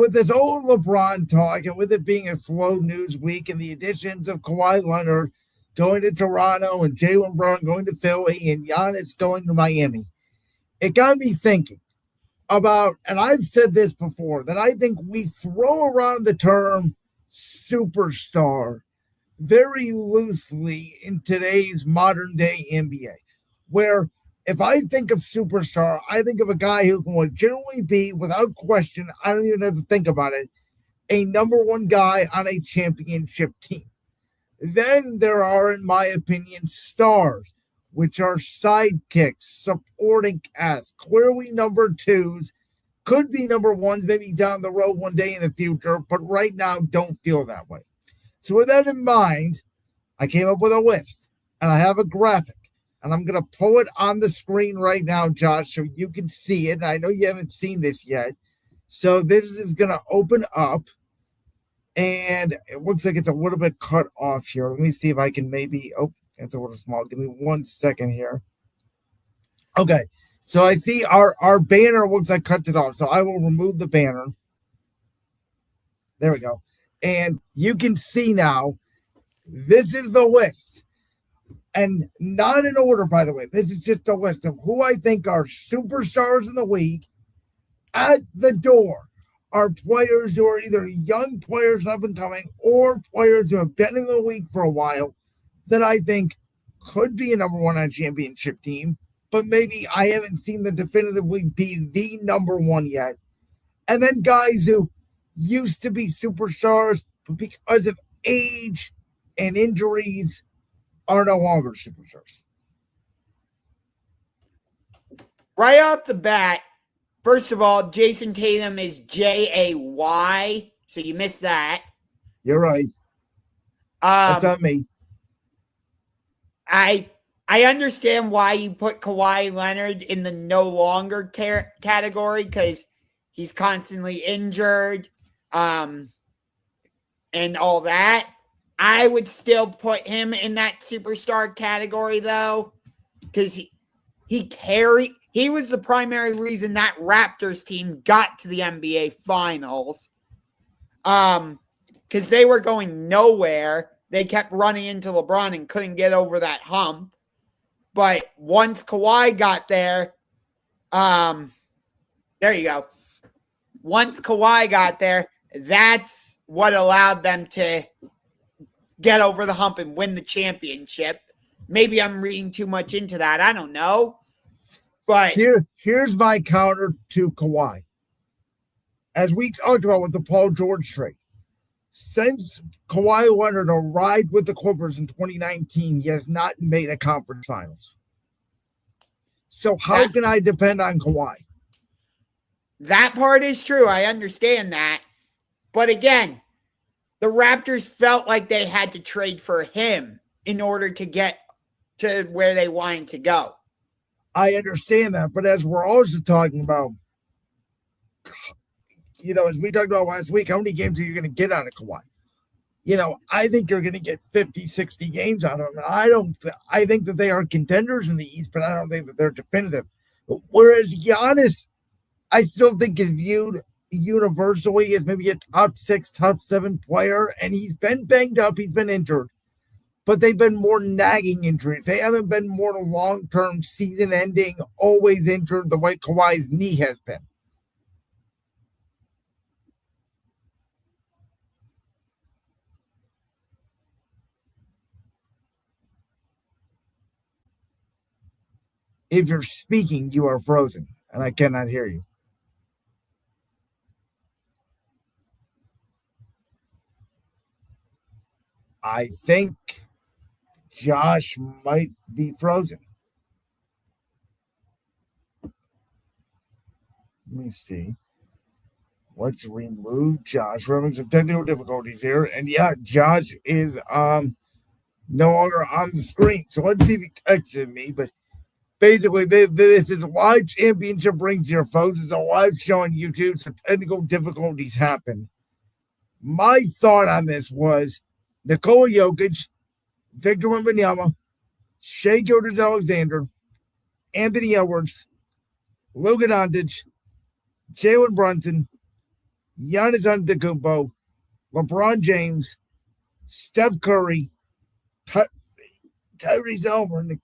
with this old LeBron talk and with it being a slow news week and the additions of Kawhi Leonard going to Toronto and Jaylen Brown going to Philly and Giannis going to Miami, it got me thinking about, and I've said this before, that I think we throw around the term superstar very loosely in today's modern day NBA, where if I think of superstar, I think of a guy who can legitimately be, without question, I don't even have to think about it, a number one guy on a championship team. Then there are, in my opinion, stars, which are sidekicks, supporting cast, clearly number twos, could be number ones, maybe down the road one day in the future, but right now don't feel that way. So with that in mind, I came up with a list, and I have a graphic. And I'm going to pull it on the screen right now, Josh, so you can see it. I know you haven't seen this yet. So this is going to open up. And it looks like it's a little bit cut off here. Let me see if I can maybe... Oh, it's a little small. Give me 1 second here. Okay. So I see our banner looks like cuts it off. So I will remove the banner. There we go. And you can see now, this is the list. And not in order, by the way. This is just a list of who I think are superstars in the league. At the door are players who are either young players up and coming or players who have been in the league for a while that I think could be a number one on a championship team, but maybe I haven't seen them definitively be the number one yet. And then guys who used to be superstars, but because of age and injuries, are no longer superstars. Right off the bat, first of all, Jason Tatum is Jay, so you missed that. You're right. That's on me. I understand why you put Kawhi Leonard in the no longer category because he's constantly injured, and all that. I would still put him in that superstar category, though, because he was the primary reason that Raptors team got to the NBA Finals, because they were going nowhere. They kept running into LeBron and couldn't get over that hump. But once Kawhi got there, there you go. Once Kawhi got there, that's what allowed them to get over the hump and win the championship. Maybe I'm reading too much into that. I don't know. But here's my counter to Kawhi. As we talked about with the Paul George trade, since Kawhi Leonard arrived with the Clippers in 2019, he has not made a conference finals. So how can I depend on Kawhi? That part is true. I understand that. But again, the Raptors felt like they had to trade for him in order to get to where they wanted to go. I understand that, but as we're also talking about, as we talked about last week, how many games are you going to get out of Kawhi? I think you're going to get 50, 60 games out of him. And I think that they are contenders in the East, but I don't think that they're definitive. Whereas Giannis, I still think is viewed universally as maybe a top 6, top 7 player, and he's been banged up, he's been injured, but they've been more nagging injuries. They haven't been more long-term, season-ending, always injured the way Kawhi's knee has been. If you're speaking, you are frozen, and I cannot hear you. I think Josh might be frozen. Let me see. Let's remove Josh. We're having some technical difficulties here. And yeah, Josh is no longer on the screen. So let's see if he texted me. But basically, this is a live championship rings here, folks. It's a live show on YouTube. So technical difficulties happen. My thought on this was Nikola Jokic, Victor Wembanyama, Shai Gilgeous-Alexander, Anthony Edwards, Luka Doncic, Jalen Brunson, Giannis Antetokounmpo, LeBron James, Steph Curry, Tyrese Haliburton,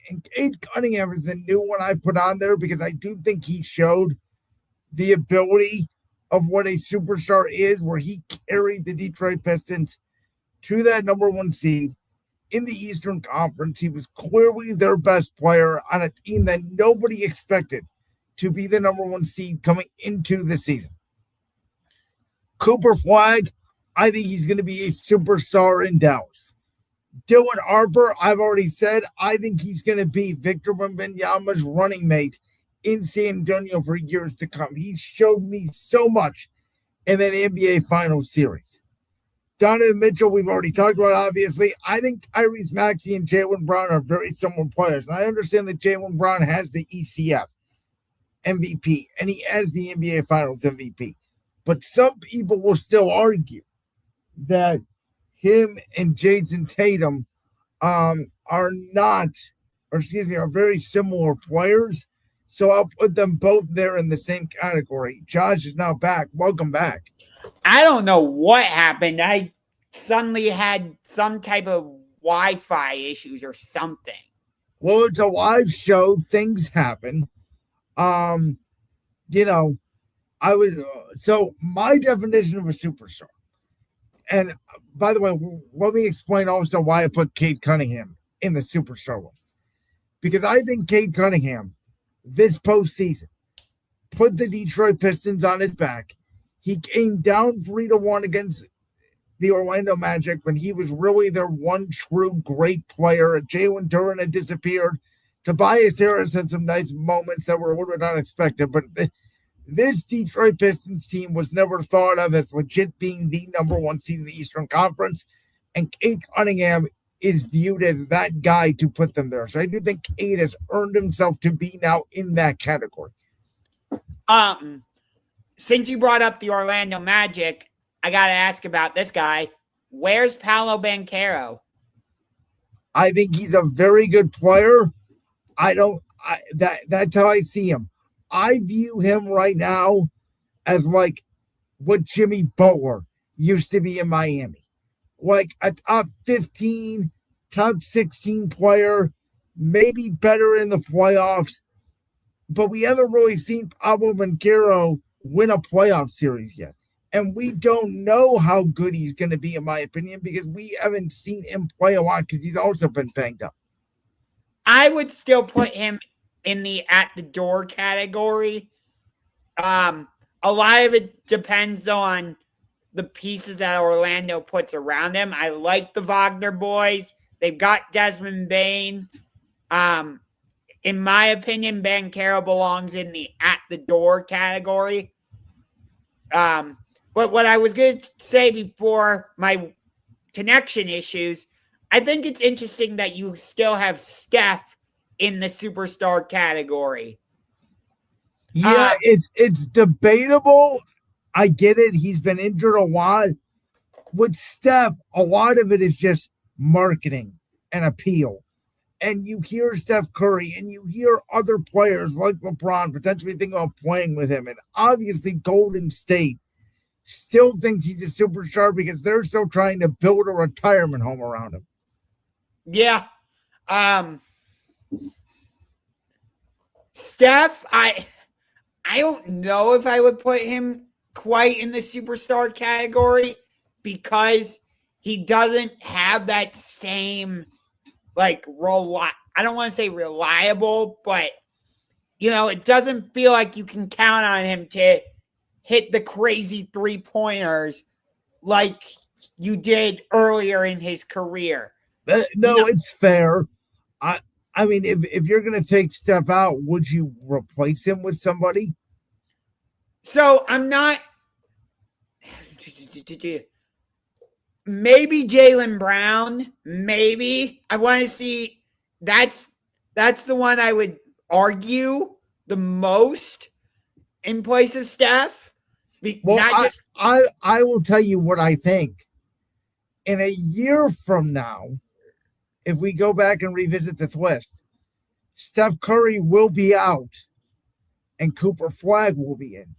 and Cade Cunningham is the new one I put on there because I do think he showed the ability of what a superstar is, where he carried the Detroit Pistons to that number one seed in the Eastern Conference. He was clearly their best player on a team that nobody expected to be the number one seed coming into the season. Cooper Flag, I think he's going to be a superstar in Dallas. Dylan Harper, I've already said, I think he's going to be Victor Wembanyama's running mate in San Antonio for years to come. He showed me so much in that NBA Finals series. Donovan Mitchell, we've already talked about, obviously. I think Tyrese Maxey and Jaylen Brown are very similar players. And I understand that Jaylen Brown has the ECF MVP and he has the NBA Finals MVP. But some people will still argue that him and Jason Tatum are very similar players. So I'll put them both there in the same category. Josh is now back. Welcome back. I don't know what happened. I suddenly had some type of Wi-Fi issues or something. Well, it's a live show. Things happen. So my definition of a superstar, and by the way, let me explain also why I put Cade Cunningham in the superstar list. Because I think Cade Cunningham, this postseason, put the Detroit Pistons on his back. He came down 3-1 against the Orlando Magic when he was really their one true great player. Jalen Duren had disappeared. Tobias Harris had some nice moments that were a little bit unexpected, but this Detroit Pistons team was never thought of as legit being the number one seed in the Eastern Conference, and Cade Cunningham is viewed as that guy to put them there. So I do think Cade has earned himself to be now in that category. Since you brought up the Orlando Magic, I got to ask about this guy. Where's Paolo Banchero? I think he's a very good player. That's how I see him. I view him right now as like what Jimmy Butler used to be in Miami. Like a top 15, top 16 player, maybe better in the playoffs. But we haven't really seen Paolo Banchero win a playoff series yet. And we don't know how good he's going to be, in my opinion, because we haven't seen him play a lot because he's also been banged up. I would still put him in the at the door category. A lot of it depends on the pieces that Orlando puts around him. I like the Wagner boys. They've got Desmond Bane. In my opinion, Banchero belongs in the at the door category. But what I was going to say before my connection issues, I think it's interesting that you still have Steph in the superstar category. Yeah, it's debatable. I get it. He's been injured a lot. With Steph, a lot of it is just marketing and appeal. And you hear Steph Curry and you hear other players like LeBron potentially thinking about playing with him. And obviously Golden State still thinks he's a superstar because they're still trying to build a retirement home around him. Yeah. Steph, I don't know if I would put him quite in the superstar category because he doesn't have that same I don't want to say reliable, but it doesn't feel like you can count on him to hit the crazy 3-pointers like you did earlier in his career. It's fair. I mean, if you're going to take Steph out, would you replace him with somebody? So I'm not. Maybe Jaylen Brown. Maybe I want to see. That's the one I would argue the most in place of Steph. I will tell you what I think. In a year from now, if we go back and revisit this list, Steph Curry will be out and Cooper Flag will be in.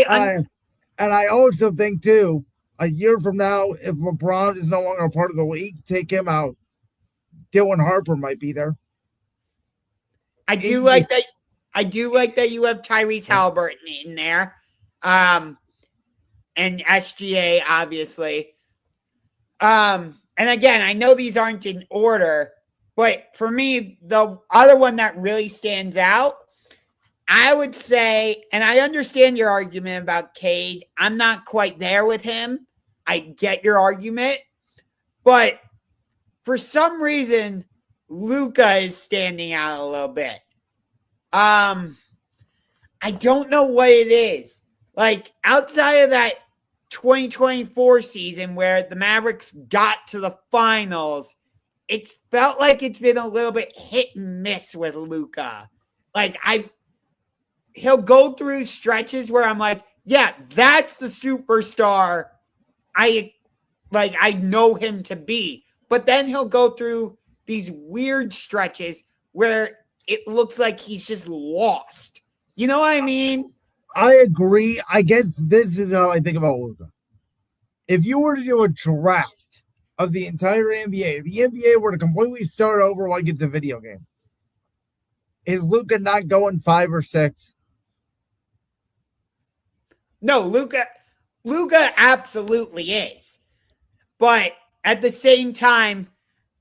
And I also think too, a year from now, if LeBron is no longer a part of the league, take him out. Dylan Harper might be there. I do like that. I do like that you have Tyrese Haliburton in there, and SGA obviously. And again, I know these aren't in order, but for me, the other one that really stands out, I would say, and I understand your argument about Cade. I'm not quite there with him. I get your argument, but for some reason, Luka is standing out a little bit. I don't know what it is. Like, outside of that 2024 season where the Mavericks got to the finals, it's felt like it's been a little bit hit and miss with Luka. Like, he'll go through stretches where I'm like, yeah, that's the superstar I know him to be. But then he'll go through these weird stretches where it looks like he's just lost. You know what I mean? I agree. I guess this is how I think about Luka. If you were to do a draft of the entire NBA, if the NBA were to completely start over like it's a video game, is Luka not going 5 or 6? No, Luka absolutely is. But at the same time,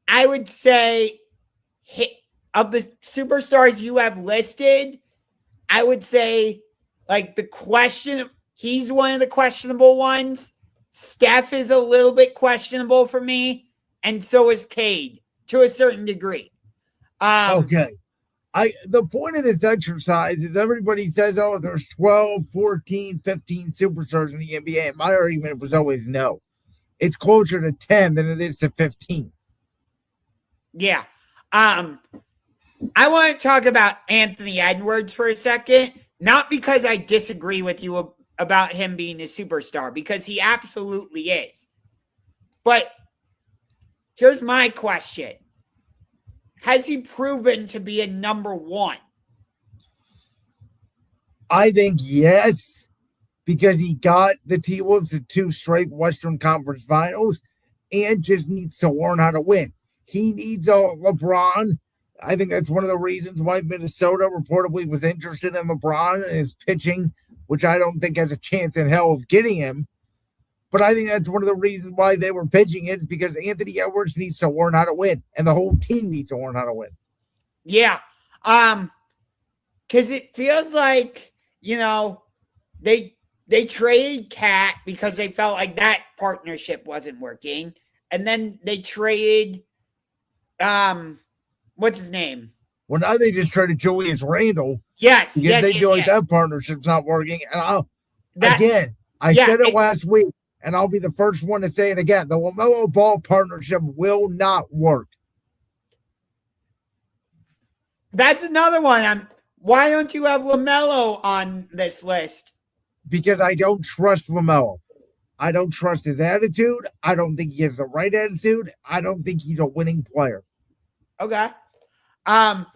I would say of the superstars you have listed, I would say he's one of the questionable ones. Steph is a little bit questionable for me, and so is Cade to a certain degree. Okay. The point of this exercise is everybody says, oh, there's 12, 14, 15 superstars in the NBA. And my argument was always no. It's closer to 10 than it is to 15. Yeah. I want to talk about Anthony Edwards for a second, not because I disagree with you about him being a superstar, because he absolutely is. But here's my question. Has he proven to be a number one? I think yes, because he got the T-Wolves to 2 straight Western Conference Finals and just needs to learn how to win. He needs a LeBron. I think that's one of the reasons why Minnesota reportedly was interested in LeBron and his pitching, which I don't think has a chance in hell of getting him. But I think that's one of the reasons why they were pitching it, is because Anthony Edwards needs to learn how to win, and the whole team needs to learn how to win. Yeah. Because it feels like, they traded Cat because they felt like that partnership wasn't working. And then they traded, what's his name? Well, now they just traded Julius Randle. Yes. Because they feel like that partnership's not working. And I said it last week, and I'll be the first one to say it again. The LaMelo Ball partnership will not work. That's another one. Why don't you have LaMelo on this list? Because I don't trust LaMelo. I don't trust his attitude. I don't think he has the right attitude. I don't think he's a winning player. Okay. I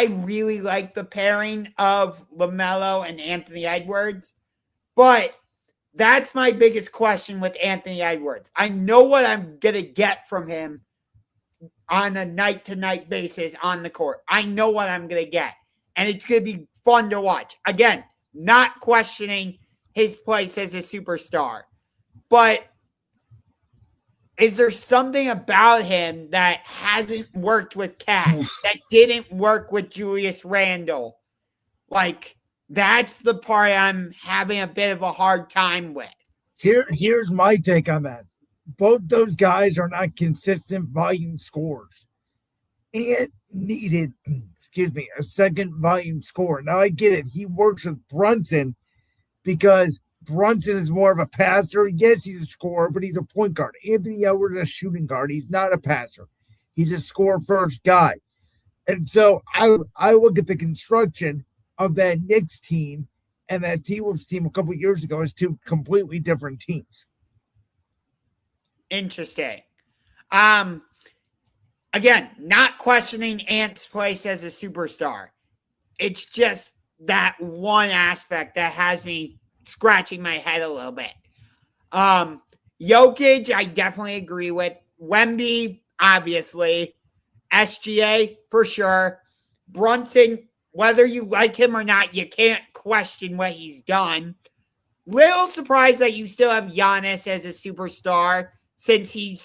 really like the pairing of LaMelo and Anthony Edwards, but that's my biggest question with Anthony Edwards. I know what I'm going to get from him on a night-to-night basis on the court. I know what I'm going to get, and it's going to be fun to watch. Again, not questioning his place as a superstar, but is there something about him that hasn't worked with Cat, that didn't work with Julius Randle? Like, that's the part I'm having a bit of a hard time with. Here's my take on that. Both those guys are not consistent volume scorers. And needed, a second volume scorer. Now, I get it. He works with Brunson because Brunson is more of a passer. Yes, he's a scorer, but he's a point guard. Anthony Edwards is a shooting guard. He's not a passer. He's a score-first guy. And so I look at the construction of that Knicks team and that T-Wolves team a couple years ago as 2 completely different teams. Interesting. Again, not questioning Ant's place as a superstar. It's just that one aspect that has me scratching my head a little bit. Jokic, I definitely agree with. Wemby, obviously. SGA, for sure. Brunson, whether you like him or not, you can't question what he's done. Little surprised that you still have Giannis as a superstar since he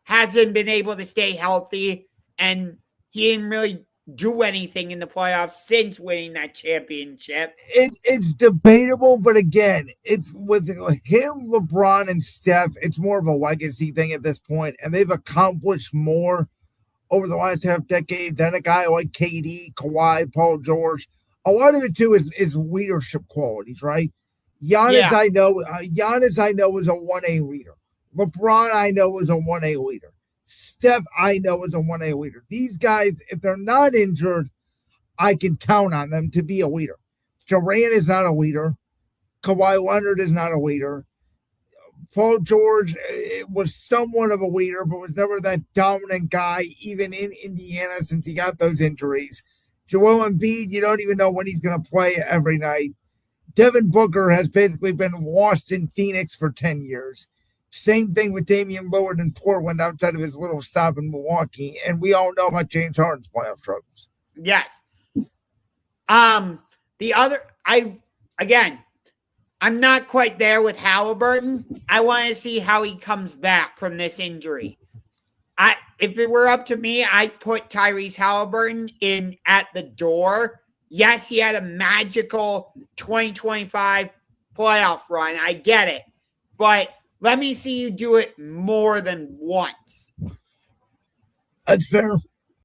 hasn't been able to stay healthy and he didn't really do anything in the playoffs since winning that championship. It's debatable, but again, it's with him, LeBron, and Steph. It's more of a legacy thing at this point, and they've accomplished more over the last half decade than a guy like Cade, Kawhi, Paul George. A lot of it too is leadership qualities, right? Giannis, Yeah. Giannis, I know is a 1A leader. LeBron, I know is a 1A leader. Steph, I know is a 1A leader. These guys, if they're not injured, I can count on them to be a leader. Durant is not a leader. Kawhi Leonard is not a leader. Paul George was somewhat of a leader, but was never that dominant guy, even in Indiana, since he got those injuries. Joel Embiid, you don't even know when he's going to play every night. Devin Booker has basically been lost in Phoenix for 10 years. Same thing with Damian Lillard in Portland outside of his little stop in Milwaukee. And we all know about James Harden's playoff struggles. Yes. The other, I'm not quite there with Haliburton. I want to see how he comes back from this injury. If it were up to me, I'd put Tyrese Haliburton in at the door. Yes, he had a magical 2025 playoff run. I get it. But let me see you do it more than once. That's fair.